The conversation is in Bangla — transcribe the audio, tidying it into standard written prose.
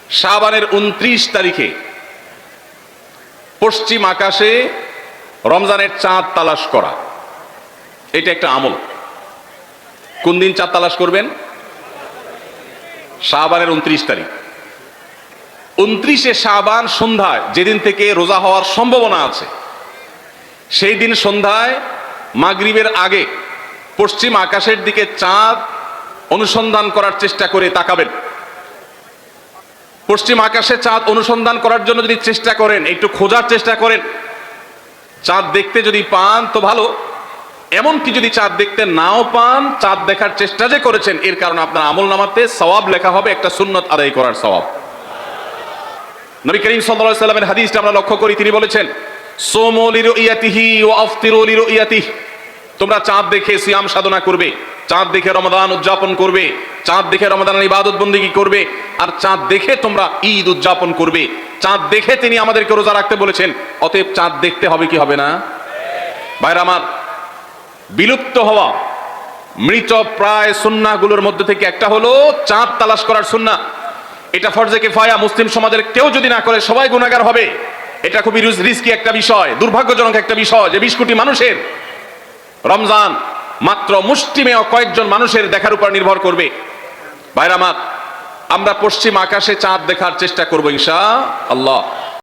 শাবানের 29 তারিখে পশ্চিম আকাশে রমজানের চাঁদ তালাশ করা, এটা একটা আমল। কোন দিন চাঁদ তালাশ করবেন? শাবানের 29 তারিখ। 29শে শাবান সন্ধ্যায়, যেদিন থেকে রোজা হওয়ার সম্ভাবনা আছে, সেই দিন সন্ধ্যায় মাগরিবের আগে পশ্চিম আকাশের দিকে চাঁদ অনুসন্ধান করার চেষ্টা করে তাকাবেন। পশ্চিম আকাশে চাঁদ অনুসন্ধান করার জন্য যদি চেষ্টা করেন, একটু খোঁজার চেষ্টা করেন, চাঁদ দেখতে যদি পান তো ভালো, এমনকি যদি চাঁদ দেখতে নাও পান, চাঁদ দেখার চেষ্টা যে করেছেন এর কারণে আপনার আমলনামাতে সওয়াব লেখা হবে, একটা সুন্নত আদায় করার সওয়াব। নবী করিম সাল্লাল্লাহু আলাইহি ওয়াসাল্লামের হাদিসটা আমরা লক্ষ্য করি, তিনি বলেছেন, সুমু লিরুইয়াতিহি ওয়া আফতিরু লিরুইয়াতিহি, তোমরা চাঁদ দেখে সিয়াম সাধনা করবে, চাঁদ দেখে রমাদান উদযাপন করবে, চাঁদ দেখে রমাদানের ইবাদত বন্দেগী করবে, আর চাঁদ দেখে তোমরা ঈদ উদযাপন করবে। চাঁদ দেখে তিনি আমাদেরকে রোজা রাখতে বলেছেন, অতএব চাঁদ দেখতে হবে কি হবে না? ভাইরা আমার, বিলুপ্ত হওয়া মৃত প্রায় সুন্নাহগুলোর মধ্যে থেকে একটা হলো চাঁদ তালাশ করার সুন্নাহ। এটা ফরজে কিফায়া, মুসলিম সমাজের কেউ যদি না করে সবাই গুনাহগার হবে। এটা খুবই রিস্কি একটা বিষয়, দুর্ভাগ্যজনক একটা বিষয় যে 20 কোটি মানুষের রমজান মাত্র মুষ্টিমেয় কয়েকজন মানুষের দেখার উপর নির্ভর করবে। ভাইরা আমার, আমরা পশ্চিম আকাশে চাঁদ দেখার চেষ্টা করবো ইনশাআল্লাহ।